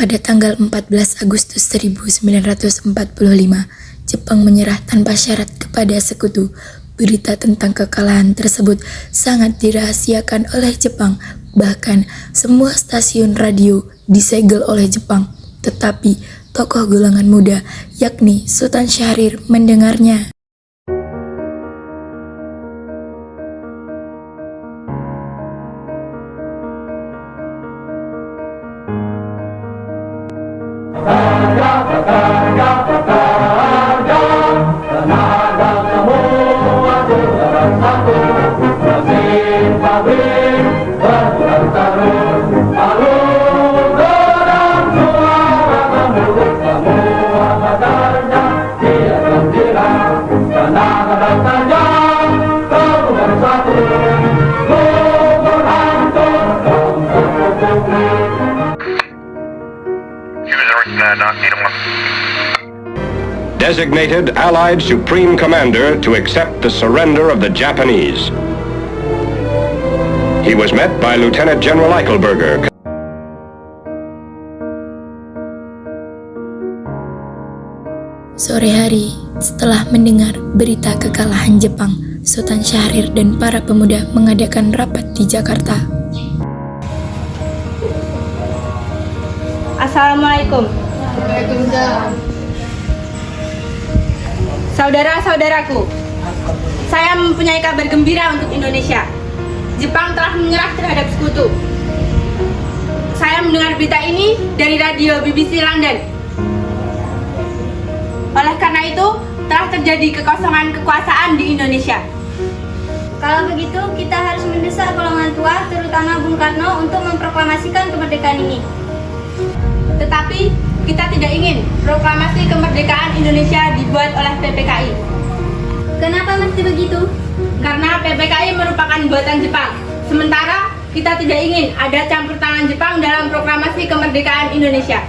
Pada tanggal 14 Agustus 1945, Jepang menyerah tanpa syarat kepada sekutu. Berita tentang kekalahan tersebut sangat dirahasiakan oleh Jepang. Bahkan, semua stasiun radio disegel oleh Jepang. Tetapi, tokoh golongan muda, yakni Sultan Syahrir, mendengarnya. Designated Allied Supreme Commander to accept the surrender of the Japanese. He was met by Lieutenant General Eichelberger. Sore hari, setelah mendengar berita kekalahan Jepang, Sultan Syahrir dan para pemuda mengadakan rapat di Jakarta. Assalamualaikum. Waalaikumsalam. Saudara-saudaraku, saya mempunyai kabar gembira untuk Indonesia. Jepang telah menyerah terhadap sekutu. Saya mendengar berita ini dari radio BBC London. Oleh karena itu, telah terjadi kekosongan kekuasaan di Indonesia. Kalau begitu, kita harus mendesak golongan tua, terutama Bung Karno, untuk memproklamasikan kemerdekaan ini. Tetapi, kita tidak ingin proklamasi kemerdekaan Indonesia dibuat oleh PPKI. Kenapa mesti begitu? Karena PPKI merupakan buatan Jepang. Sementara, kita tidak ingin ada campur tangan Jepang dalam proklamasi kemerdekaan Indonesia.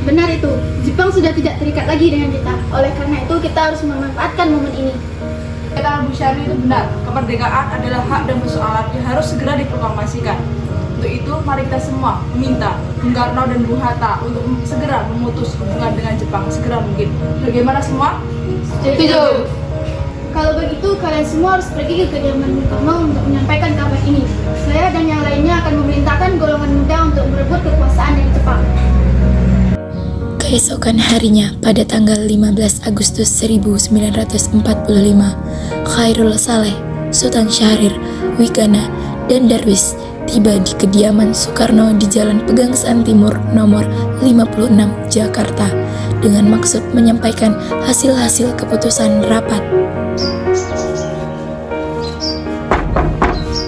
Benar itu, Jepang sudah tidak terikat lagi dengan kita. Oleh karena itu, kita harus memanfaatkan momen ini. Kata Bu Syahrir itu benar, kemerdekaan adalah hak dan persoalan yang harus segera diproklamasikan. Untuk itu, mari kita semua meminta Bung Karno dan Bung Hatta untuk segera memutus hubungan dengan Jepang segera mungkin. Bagaimana semua? Setuju. Kalau begitu, kalian semua harus pergi ke kediaman Bung Karno untuk menyampaikan kabar ini. Saya dan yang lainnya akan memerintahkan golongan muda untuk merebut kekuasaan dari Jepang. Keesokan harinya, pada tanggal 15 Agustus 1945, Khairul Saleh, Sultan Syahrir, Wigana, dan Darwis tiba di kediaman Soekarno di Jalan Pegangsaan Timur nomor 56 Jakarta dengan maksud menyampaikan hasil-hasil keputusan rapat.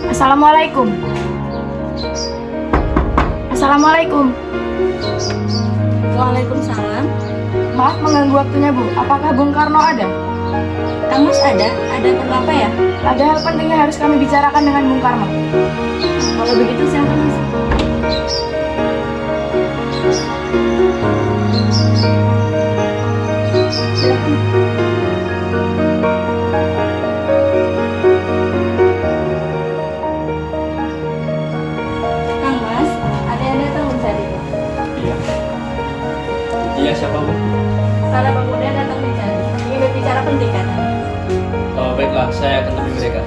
Assalamualaikum. Assalamualaikum. Waalaikumsalam. Maaf mengganggu waktunya, Bu. Apakah Bung Karno ada? Kang Mas ada perlu apa ya? Ada hal penting yang harus kami bicarakan dengan Bung Karno. Kalau begitu silakan Mas. Kang Mas, ada yang datang mencari. Iya, siapa Bu? Para pemuda datang mencari. Ingin berbicara penting kan? Oh, baiklah, saya akan temui mereka.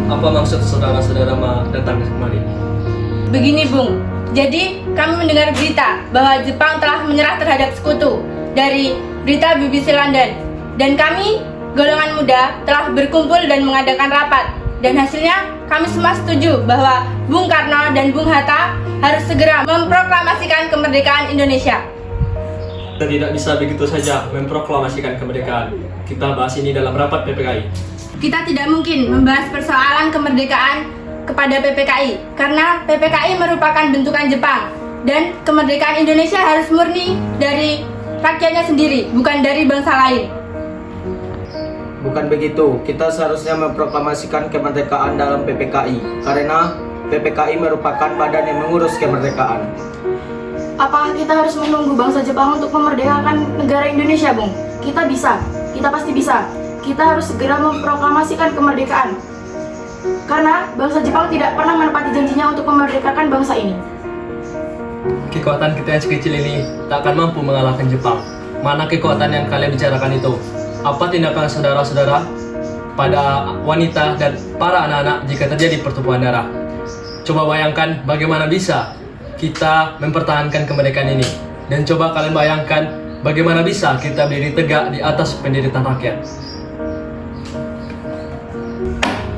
Apa maksud saudara-saudara datang kemari? Begini, Bung. Jadi, kami mendengar berita bahwa Jepang telah menyerah terhadap sekutu dari berita BBC London. Dan kami, golongan muda, telah berkumpul dan mengadakan rapat. Dan hasilnya, kami semua setuju bahwa Bung Karno dan Bung Hatta harus segera memproklamasikan kemerdekaan Indonesia. Kita tidak bisa begitu saja memproklamasikan kemerdekaan. Kita bahas ini dalam rapat PPKI. Kita tidak mungkin membahas persoalan kemerdekaan kepada PPKI karena PPKI merupakan bentukan Jepang dan kemerdekaan Indonesia harus murni dari rakyatnya sendiri, bukan dari bangsa lain. Bukan begitu, kita seharusnya memproklamasikan kemerdekaan dalam PPKI karena PPKI merupakan badan yang mengurus kemerdekaan. Apakah kita harus menunggu bangsa Jepang untuk memerdekakan negara Indonesia, Bung? Kita bisa, kita pasti bisa. Kita harus segera memproklamasikan kemerdekaan. Karena bangsa Jepang tidak pernah menepati janjinya untuk memerdekakan bangsa ini. Kekuatan kita yang sekecil ini tak akan mampu mengalahkan Jepang. Mana kekuatan yang kalian bicarakan itu? Apa tindakan saudara-saudara pada wanita dan para anak-anak jika terjadi pertumpahan darah? Coba bayangkan bagaimana bisa kita mempertahankan kemerdekaan ini. Dan coba kalian bayangkan bagaimana bisa kita berdiri tegak di atas penderitaan rakyat.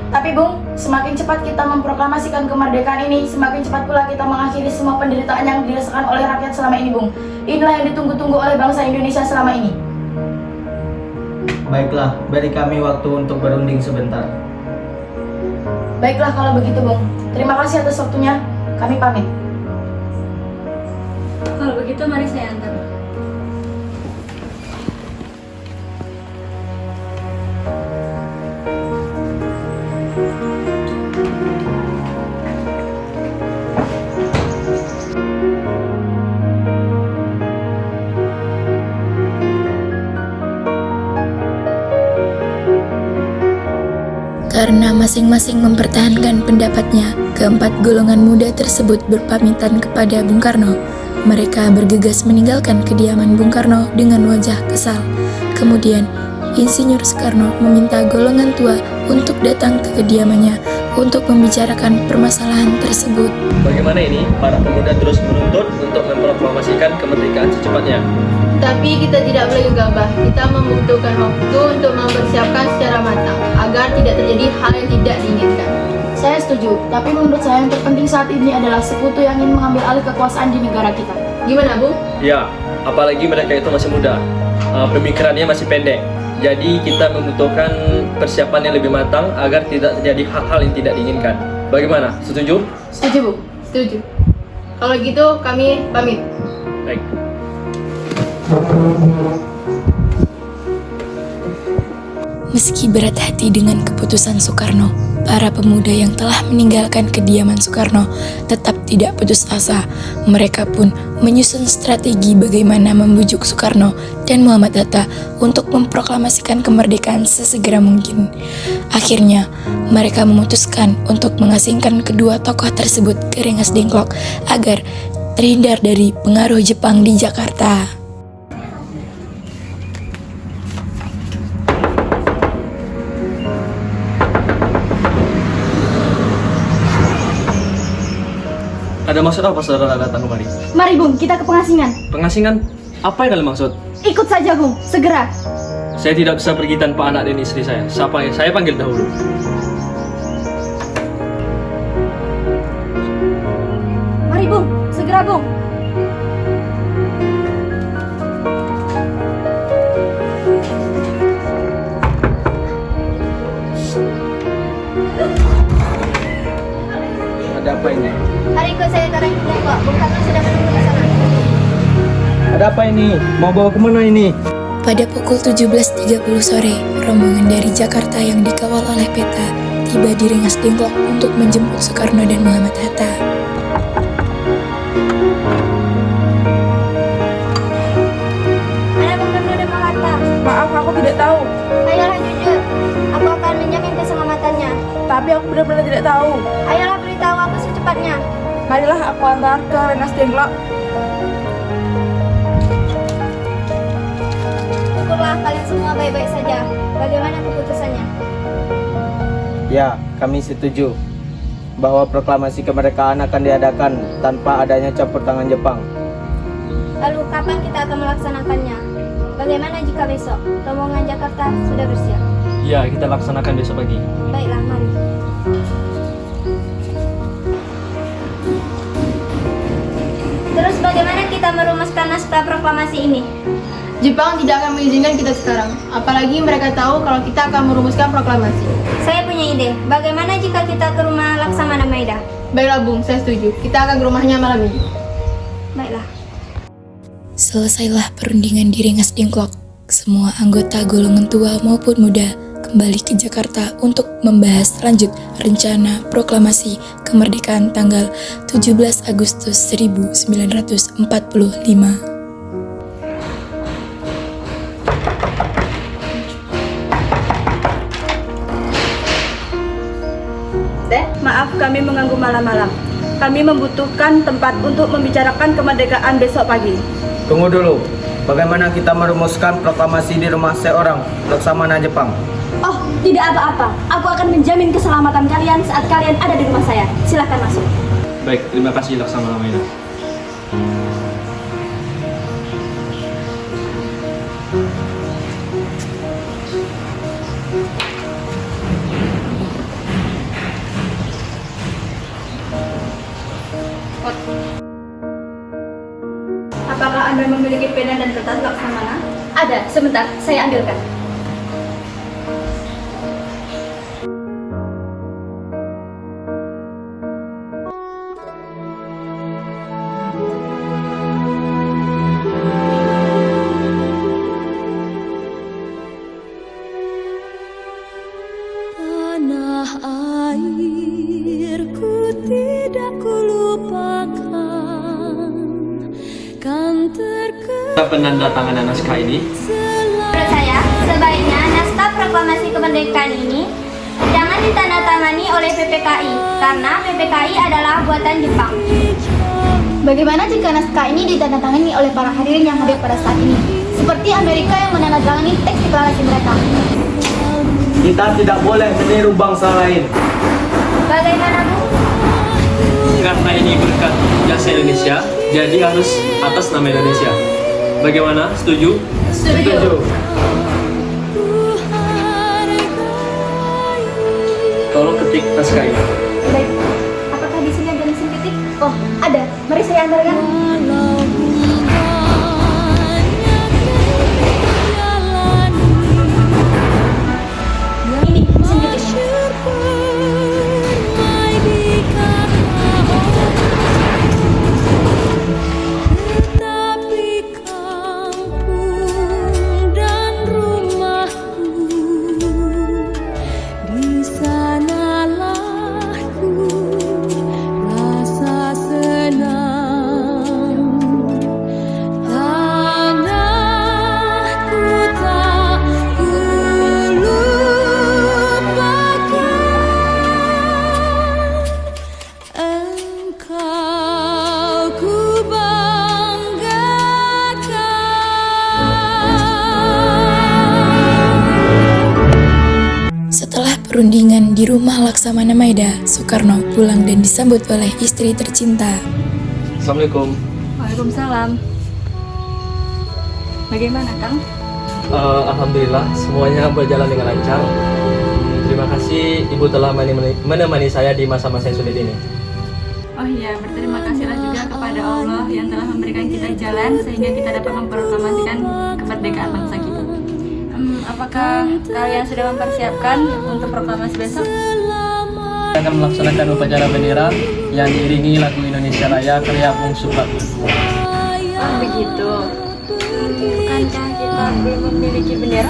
Tapi Bung, semakin cepat kita memproklamasikan kemerdekaan ini, semakin cepat pula kita mengakhiri semua penderitaan yang dirasakan oleh rakyat selama ini, Bung. Inilah yang ditunggu-tunggu oleh bangsa Indonesia selama ini. Baiklah, beri kami waktu untuk berunding sebentar. Baiklah kalau begitu, Bung. Terima kasih atas waktunya. Kami pamit. Kalau begitu mari saya antar. Karena masing-masing mempertahankan pendapatnya, keempat golongan muda tersebut berpamitan kepada Bung Karno. Mereka bergegas meninggalkan kediaman Bung Karno dengan wajah kesal. Kemudian, Insinyur Soekarno meminta golongan tua untuk datang ke kediamannya untuk membicarakan permasalahan tersebut. Bagaimana ini? Para pemuda terus menuntut untuk memproklamasikan kemerdekaan secepatnya. Tapi kita tidak boleh gegabah. Kita membutuhkan waktu untuk mempersiapkan secara matang agar tidak terjadi hal yang tidak diinginkan. Saya setuju, tapi menurut saya yang terpenting saat ini adalah sekutu yang ingin mengambil alih kekuasaan di negara kita. Gimana, Bung? Ya, apalagi mereka itu masih muda. Pemikirannya masih pendek. Jadi kita membutuhkan persiapan yang lebih matang agar tidak terjadi hal-hal yang tidak diinginkan. Bagaimana? Setuju? Setuju, Bu. Setuju. Kalau gitu kami pamit. Baik. Meski berat hati dengan keputusan Soekarno, para pemuda yang telah meninggalkan kediaman Soekarno tetap tidak putus asa. Mereka pun menyusun strategi bagaimana membujuk Soekarno dan Muhammad Hatta untuk memproklamasikan kemerdekaan sesegera mungkin. Akhirnya, mereka memutuskan untuk mengasingkan kedua tokoh tersebut ke Rengas Dengklok agar terhindar dari pengaruh Jepang di Jakarta. Ada maksud apa saudara datang kemari? Mari Bung, kita ke pengasingan. Pengasingan? Apa yang kalian maksud? Ikut saja Bung, segera. Saya tidak bisa pergi tanpa anak dan istri saya. Saya panggil dahulu. Mari Bung, segera Bung. Ada apa ini? Hari ikut saya ke Rengas Dengklok, Bung Karno sudah menunggu di sana. Ada apa ini? Mau bawa kemana ini? Pada pukul 17.30 sore, rombongan dari Jakarta yang dikawal oleh Peta tiba di Rengas Dengklok untuk menjemput Soekarno dan Muhammad Hatta. Ada Bung Karno dan Muhammad Hatta. Maaf, aku tidak tahu. Ayolah jujur, aku akan menjamin keselamatannya. Tapi aku benar-benar tidak tahu. Ayolah beritahu aku secepatnya. Marilah aku antar ke Rengas Dengklok. Syukurlah kalian semua baik-baik saja. Bagaimana keputusannya? Ya, kami setuju bahwa proklamasi kemerdekaan akan diadakan tanpa adanya campur tangan Jepang. Lalu kapan kita akan melaksanakannya? Bagaimana jika besok rombongan Jakarta sudah bersiap? Ya, kita laksanakan besok pagi. Baiklah, mari. Terus bagaimana kita merumuskan naskah proklamasi ini? Jepang tidak akan mengizinkan kita sekarang. Apalagi mereka tahu kalau kita akan merumuskan proklamasi. Saya punya ide. Bagaimana jika kita ke rumah Laksamana Maeda? Baiklah, Bung. Saya setuju. Kita akan ke rumahnya malam ini. Baiklah. Selesailah perundingan di Rengas Dengklok. Semua anggota golongan tua maupun muda kembali ke Jakarta untuk membahas lanjut rencana proklamasi kemerdekaan tanggal 17 Agustus 1945. Maaf kami mengganggu malam-malam. Kami membutuhkan tempat untuk membicarakan kemerdekaan besok pagi. Tunggu dulu. Bagaimana kita merumuskan proklamasi di rumah seorang Laksamana Jepang? Oh, tidak apa-apa. Aku akan menjamin keselamatan kalian saat kalian ada di rumah saya. Silakan masuk. Baik, terima kasih Laksamana Maeda. Apakah Anda memiliki pena dan kertas Laksamana? Ada, sebentar. Saya ambilkan. Tanah airku tidak kulupakan, kan Penandatanganan naskah ini Menurut saya, sebaiknya naskah proklamasi kemerdekaan ini jangan ditandatangani oleh PPKI, karena PPKI adalah buatan Jepang. Bagaimana jika naskah ini ditandatangani oleh para hadirin yang hadir pada saat ini, seperti Amerika yang menandatangani teks deklarasi mereka? Kita tidak boleh meniru bangsa lain. Bagaimana, Bu? karena ini berkat jasa Indonesia, jadi harus atas nama Indonesia. Bagaimana? Setuju? Setuju. Tolong ketik naskah ini. Baik, apakah di sini ada mesin ketik? Oh, ada. Mari saya antarkan. Ini mesin ketik. Perundingan di rumah Laksamana Maeda, Soekarno pulang dan disambut oleh istri tercinta. Assalamualaikum. Waalaikumsalam. Bagaimana, Kang? Alhamdulillah, semuanya berjalan dengan lancar. Terima kasih Ibu telah menemani saya di masa-masa yang sulit ini. Oh iya, berterima kasihlah juga kepada Allah yang telah memberikan kita jalan sehingga kita dapat memproklamasikan kemerdekaan bangsa kita. Apakah kalian sudah mempersiapkan untuk proklamasi besok? Kita akan melaksanakan upacara bendera yang diiringi lagu Indonesia Raya karya Bung Supratman. Oh begitu. Bukankah kita belum memiliki bendera?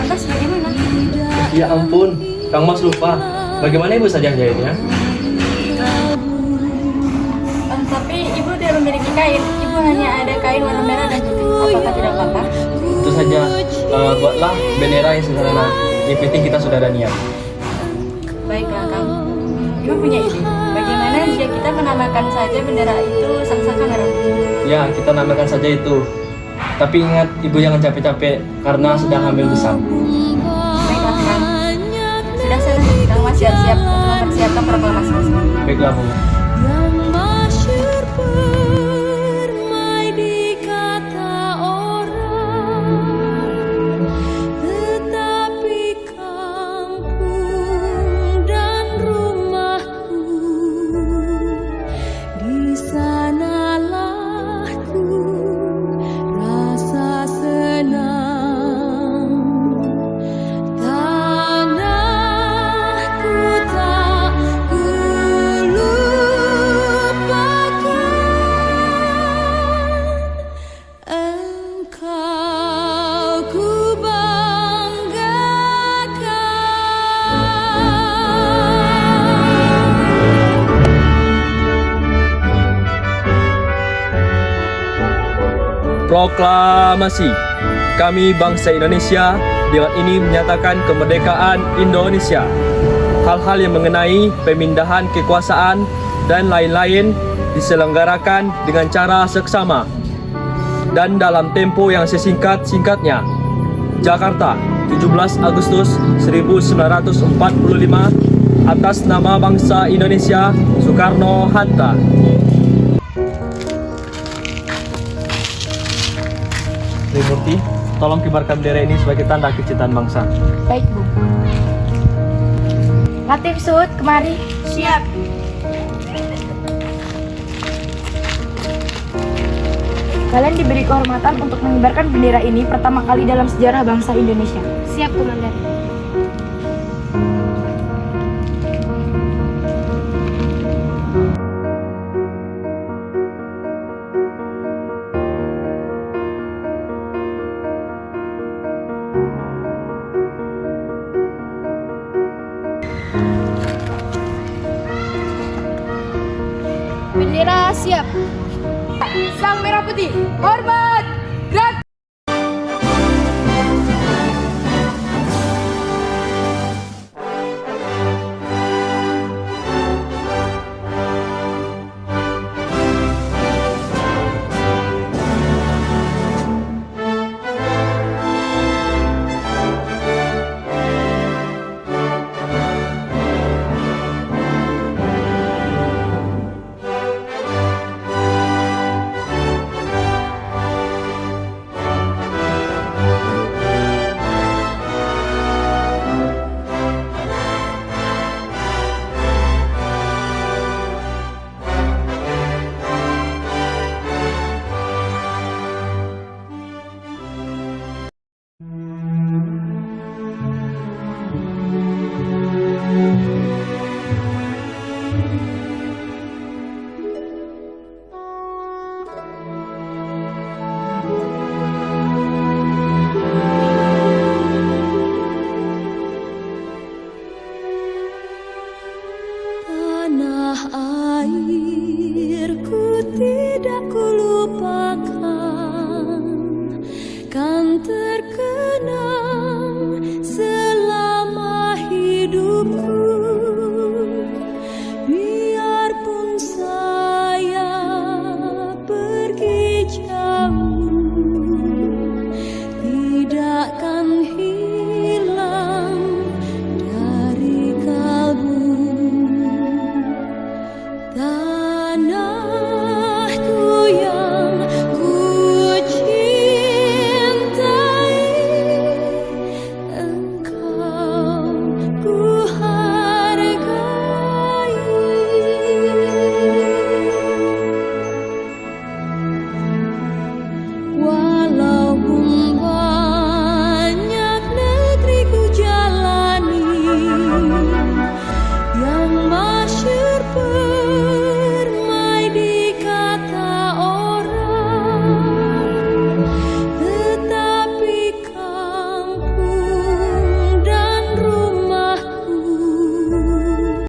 Lantas bagaimana? Ya ampun, Kang Mas lupa. Bagaimana Ibu saja yang jahitnya? Tapi Ibu tidak memiliki kain. Ibu hanya ada kain warna merah dan putih. Apakah tidak apa-apa? Tentu saja, buatlah bendera yang sederhana. Yang penting kita sudah ada niat. Baiklah, Kang. Ibu punya ide. Bagaimana jika kita menamakan saja bendera itu Sangsaka Merah? Ya, kita namakan saja itu. Tapi ingat, Ibu jangan capek-capek karena sedang hamil besar. Baiklah, Kang. Sudah sana, Kang Mas siap-siap untuk mempersiapkan proklamasi besok. Baiklah, Bu. Proklamasi. Kami bangsa Indonesia dengan ini menyatakan kemerdekaan Indonesia. Hal-hal yang mengenai pemindahan kekuasaan dan lain-lain diselenggarakan dengan cara seksama dan dalam tempo yang sesingkat-singkatnya. Jakarta, 17 Agustus 1945, atas nama bangsa Indonesia, Soekarno-Hatta. Trimurti, tolong kibarkan bendera ini sebagai tanda kecintaan bangsa. Baik, Bung. Latif Sud, kemari. Siap. Kalian diberi kehormatan untuk mengibarkan bendera ini pertama kali dalam sejarah bangsa Indonesia. Siap, Komandan. Bendera siap. Sang merah putih, hormat.